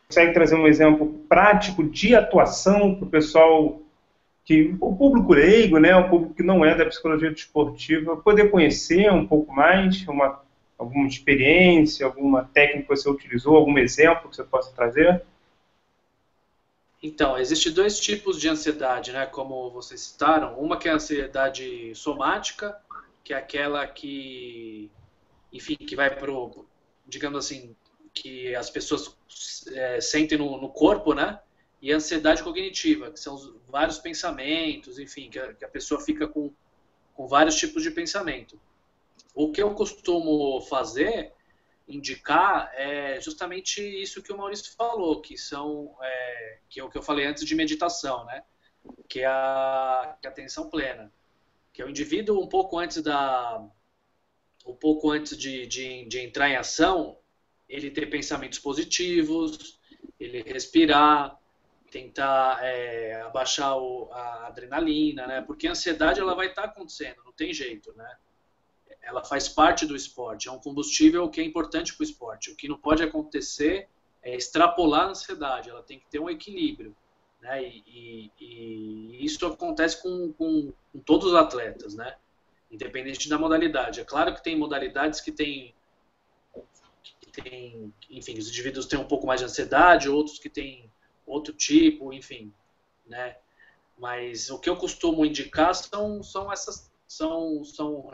consegue trazer um exemplo prático de atuação para o pessoal, o público leigo, né, o público que não é da psicologia desportiva, poder conhecer um pouco mais, alguma experiência, alguma técnica que você utilizou, algum exemplo que você possa trazer? Então, existem dois tipos de ansiedade, né? Como vocês citaram. Uma que é a ansiedade somática, que é aquela que, enfim, que vai pro, digamos assim, que as pessoas sentem no corpo, né? E a ansiedade cognitiva, que são os vários pensamentos, enfim, que a pessoa fica com vários tipos de pensamento. O que eu costumo fazer, indicar, é justamente isso que o Maurício falou, que é o que eu falei antes de meditação, né? Que é que é a atenção plena, que é o indivíduo um pouco antes de entrar em ação, ele ter pensamentos positivos, ele respirar, tentar abaixar a adrenalina, né? Porque a ansiedade ela vai estar acontecendo, não tem jeito, né? Ela faz parte do esporte, é um combustível que é importante para o esporte. O que não pode acontecer é extrapolar a ansiedade, ela tem que ter um equilíbrio, né? E isso acontece com todos os atletas, né? Independente da modalidade. É claro que tem modalidades enfim, os indivíduos têm um pouco mais de ansiedade, outros que têm outro tipo, enfim, né? Mas o que eu costumo indicar são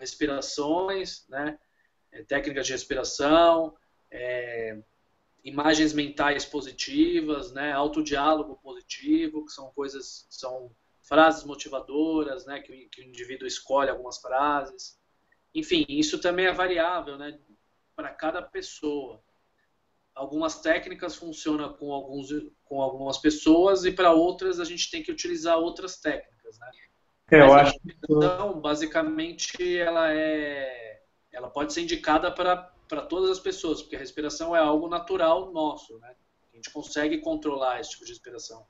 respirações, né? Técnicas de respiração, imagens mentais positivas, né? Autodiálogo positivo, que são frases motivadoras, né? Que o indivíduo escolhe algumas frases. Enfim, isso também é variável, né? Para cada pessoa. Algumas técnicas funcionam com algumas pessoas e para outras a gente tem que utilizar outras técnicas, né? Eu Mas a acho que respiração, basicamente, ela pode ser indicada para todas as pessoas, porque a respiração é algo natural nosso, né? A gente consegue controlar esse tipo de respiração.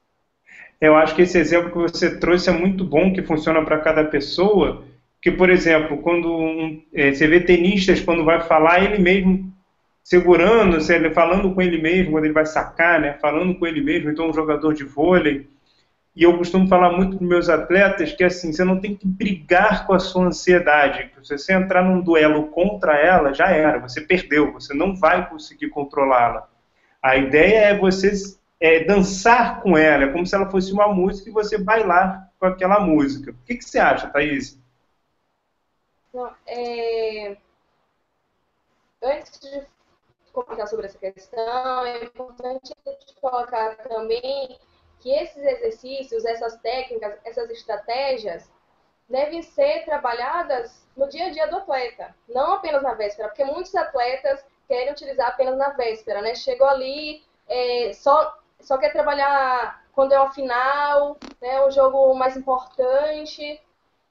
Eu acho que esse exemplo que você trouxe é muito bom, que funciona para cada pessoa. Que, por exemplo, você vê tenistas, quando vai falar, ele mesmo segurando, falando com ele mesmo, quando ele vai sacar, né, falando com ele mesmo, então um jogador de vôlei. E eu costumo falar muito para meus atletas que assim, você não tem que brigar com a sua ansiedade. Se você entrar num duelo contra ela, já era, você perdeu, você não vai conseguir controlá-la. A ideia é você dançar com ela, é como se ela fosse uma música e você bailar com aquela música. O que você acha, Thaís? Não, antes de comentar sobre essa questão, é importante colocar também que esses exercícios, essas técnicas, essas estratégias devem ser trabalhadas no dia a dia do atleta, não apenas na véspera, porque muitos atletas querem utilizar apenas na véspera, né? Chegou ali, só quer trabalhar quando é uma final, né? Um jogo mais importante.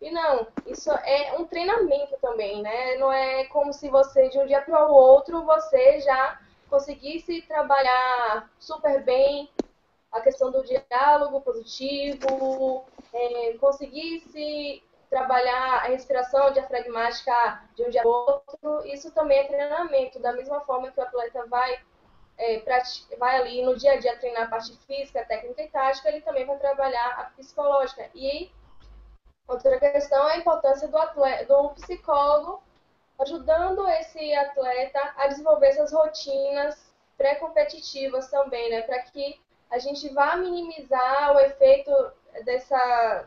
E não, isso é um treinamento também, né? Não é como se você, de um dia para o outro, você já conseguisse trabalhar super bem a questão do diálogo positivo, conseguisse trabalhar a respiração diafragmática de um dia para o outro. Isso também é treinamento, da mesma forma que o atleta vai ali no dia a dia treinar a parte física, técnica e tática, ele também vai trabalhar a psicológica. E outra questão é a importância do psicólogo ajudando esse atleta a desenvolver essas rotinas pré-competitivas também, né? Para que a gente vá minimizar o efeito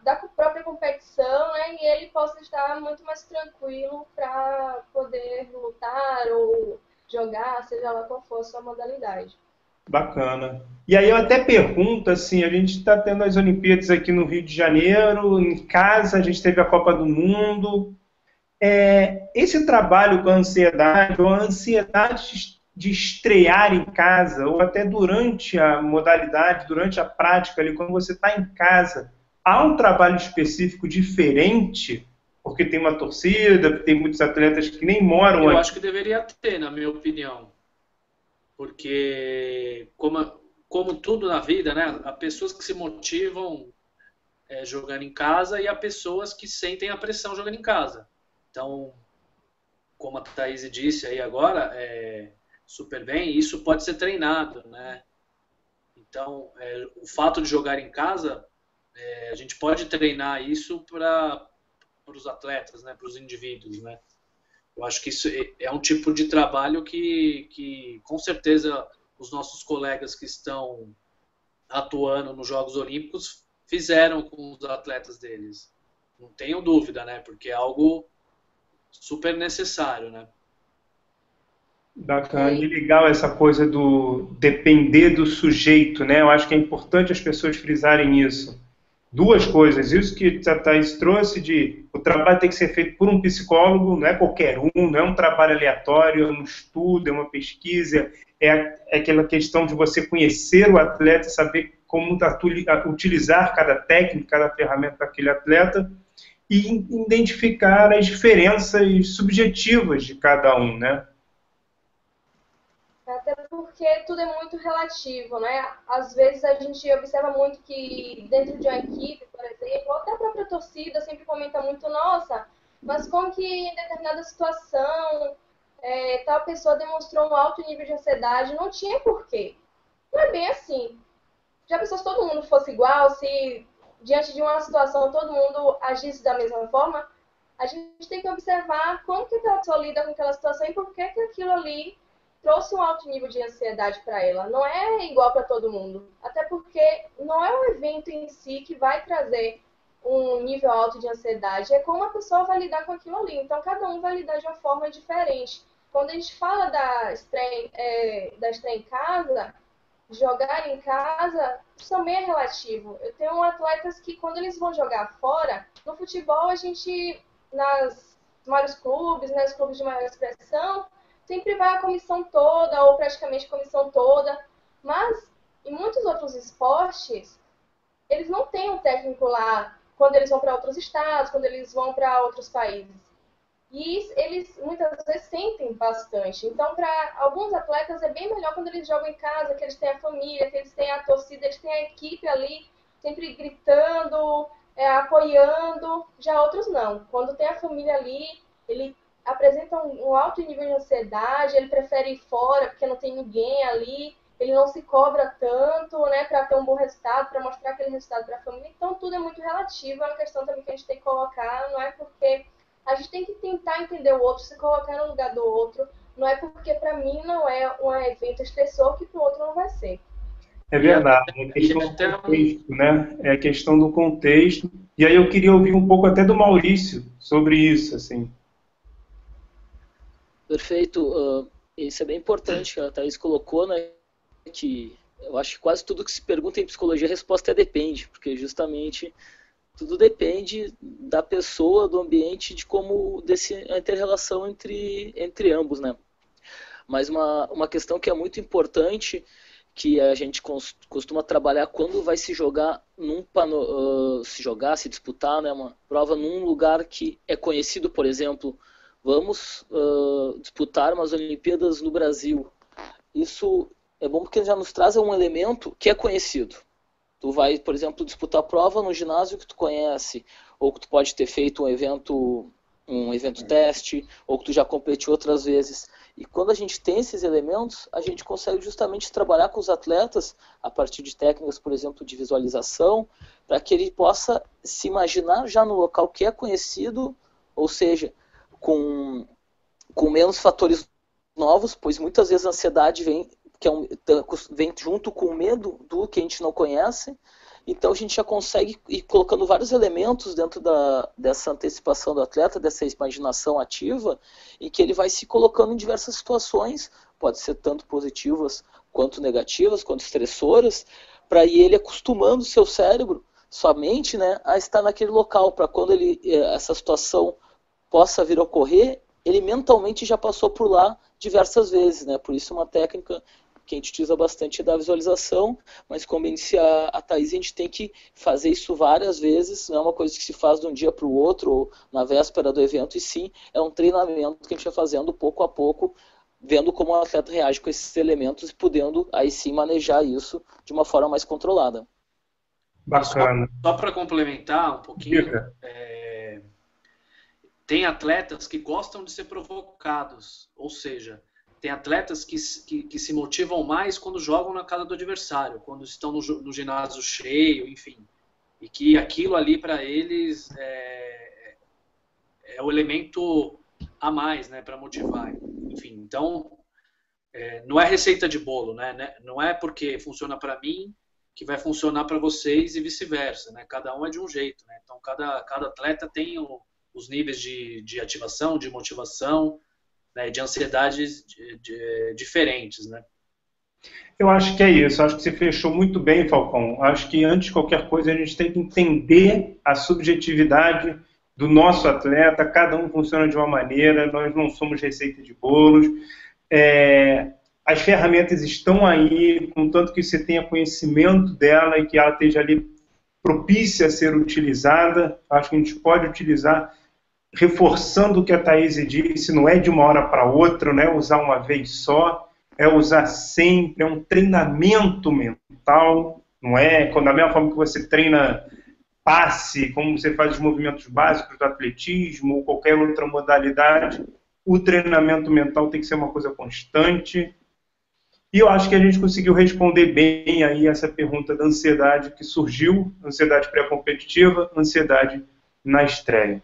da própria competição, né? E ele possa estar muito mais tranquilo para poder lutar ou jogar, seja lá qual for a sua modalidade. Bacana. E aí eu até pergunto, assim, a gente está tendo as Olimpíadas aqui no Rio de Janeiro, em casa a gente teve a Copa do Mundo. Esse trabalho com a ansiedade, ou a ansiedade de estrear em casa, ou até durante a modalidade, durante a prática, ali, quando você está em casa, há um trabalho específico diferente, porque tem uma torcida, porque tem muitos atletas que nem moram Eu aqui. acho que deveria ter, na minha opinião, porque como tudo na vida, né? Há pessoas que se motivam jogando em casa e há pessoas que sentem a pressão jogando em casa. Então, como a Thaís disse aí agora, super bem, isso pode ser treinado, né? Então, o fato de jogar em casa, a gente pode treinar isso para os atletas, né, para os indivíduos, né? Eu acho que isso é um tipo de trabalho que com certeza os nossos colegas que estão atuando nos Jogos Olímpicos fizeram com os atletas deles. Não tenho dúvida, né? Porque é algo super necessário, né? Bacana e legal essa coisa do depender do sujeito, né? Eu acho que é importante as pessoas frisarem isso. Duas coisas, isso que a Thaís trouxe de o trabalho tem que ser feito por um psicólogo, não é qualquer um, não é um trabalho aleatório, é um estudo, é uma pesquisa, é aquela questão de você conhecer o atleta, saber como utilizar cada técnica, cada ferramenta para aquele atleta e identificar as diferenças subjetivas de cada um, né? Até porque tudo é muito relativo, né? Às vezes a gente observa muito que dentro de uma equipe, por exemplo, ou até a própria torcida sempre comenta muito, nossa, mas como que em determinada situação tal pessoa demonstrou um alto nível de ansiedade, não tinha porquê. Não é bem assim. Já pensou se todo mundo fosse igual, se diante de uma situação todo mundo agisse da mesma forma? A gente tem que observar como que aquela pessoa lida com aquela situação e por que que aquilo ali trouxe um alto nível de ansiedade para ela. Não é igual para todo mundo. Até porque não é o evento em si que vai trazer um nível alto de ansiedade, é como a pessoa vai lidar com aquilo ali. Então, cada um vai lidar de uma forma diferente. Quando a gente fala da estreia em casa, jogar em casa, isso também é relativo. Eu tenho atletas que, quando eles vão jogar fora, no futebol, a gente, nas maiores clubes, né, os clubes de maior expressão, sempre vai a comissão toda, ou praticamente a comissão toda, mas em muitos outros esportes, eles não têm um técnico lá quando eles vão para outros estados, quando eles vão para outros países. E eles muitas vezes sentem bastante. Então, para alguns atletas é bem melhor quando eles jogam em casa, que eles têm a família, que eles têm a torcida, eles têm a equipe ali, sempre gritando, apoiando. Já outros não. Quando tem a família ali, ele apresenta um alto nível de ansiedade, ele prefere ir fora porque não tem ninguém ali, ele não se cobra tanto, né, para ter um bom resultado, para mostrar aquele resultado para a família. Então, tudo é muito relativo, é uma questão também que a gente tem que colocar, não é porque a gente tem que tentar entender o outro, se colocar no lugar do outro. Não é porque para mim não é um evento estressor que para o outro não vai ser. É verdade, é questão do contexto, né? É a questão do contexto. E aí eu queria ouvir um pouco até do Maurício sobre isso, assim. Perfeito. Isso é bem importante que a Thaís colocou, né? Que eu acho que quase tudo que se pergunta em psicologia, a resposta é depende, porque justamente tudo depende da pessoa, do ambiente, de como a inter-relação entre ambos, né? Mas uma questão que é muito importante, que a gente costuma trabalhar quando vai se jogar se disputar, né, uma prova num lugar que é conhecido, por exemplo, vamos disputar umas Olimpíadas no Brasil. Isso é bom porque já nos traz um elemento que é conhecido. Tu vai, por exemplo, disputar a prova no ginásio que tu conhece, ou que tu pode ter feito um evento teste, ou que tu já competiu outras vezes. E quando a gente tem esses elementos, a gente consegue justamente trabalhar com os atletas a partir de técnicas, por exemplo, de visualização, para que ele possa se imaginar já no local que é conhecido, ou seja, com menos fatores novos, pois muitas vezes a ansiedade vem junto com o medo do que a gente não conhece. Então a gente já consegue ir colocando vários elementos dentro dessa antecipação do atleta, dessa imaginação ativa, em que ele vai se colocando em diversas situações, pode ser tanto positivas quanto negativas, quanto estressoras, para ir ele acostumando o seu cérebro, sua mente, né, a estar naquele local, para quando essa situação possa vir a ocorrer, ele mentalmente já passou por lá diversas vezes, né? Por isso uma técnica que a gente utiliza bastante da visualização, mas como disse a Thaís, a gente tem que fazer isso várias vezes, não é uma coisa que se faz de um dia para o outro, ou na véspera do evento, e sim, é um treinamento que a gente vai fazendo pouco a pouco, vendo como o atleta reage com esses elementos e podendo aí sim manejar isso de uma forma mais controlada. Bacana. Só para complementar um pouquinho, tem atletas que gostam de ser provocados, ou seja, tem atletas que se motivam mais quando jogam na casa do adversário, quando estão no ginásio cheio, enfim. E que aquilo ali para eles é o elemento a mais, né, para motivar. Enfim, então, não é receita de bolo, né? Não é porque funciona para mim que vai funcionar para vocês e vice-versa, né? Cada um é de um jeito, né? Então, cada atleta tem os níveis de ativação, de motivação, né, de ansiedades diferentes, né? Eu acho que é isso. Acho que você fechou muito bem, Falcão. Acho que antes de qualquer coisa a gente tem que entender a subjetividade do nosso atleta. Cada um funciona de uma maneira. Nós não somos receita de bolos. As ferramentas estão aí, contanto que você tenha conhecimento dela e que ela esteja ali propícia a ser utilizada. Acho que a gente pode utilizar, reforçando o que a Thaís disse, não é de uma hora para outra, não é usar uma vez só, é usar sempre, é um treinamento mental, não é? Da mesma forma que você treina passe, como você faz os movimentos básicos do atletismo ou qualquer outra modalidade, o treinamento mental tem que ser uma coisa constante. E eu acho que a gente conseguiu responder bem aí essa pergunta da ansiedade que surgiu, ansiedade pré-competitiva, ansiedade na estreia.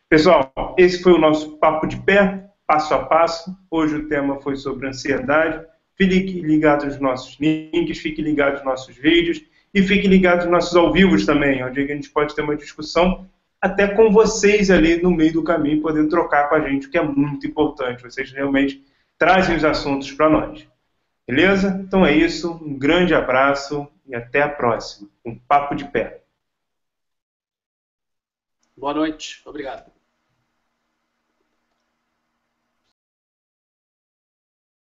Pessoal, esse foi o nosso Papo de Pé, passo a passo. Hoje o tema foi sobre ansiedade. Fique ligado nos nossos links, fique ligado nos nossos vídeos e fique ligado nos nossos ao vivos também, onde a gente pode ter uma discussão até com vocês ali no meio do caminho, podendo trocar com a gente, o que é muito importante. Vocês realmente trazem os assuntos para nós. Beleza? Então é isso. Um grande abraço e até a próxima. Um Papo de Pé. Boa noite. Obrigado.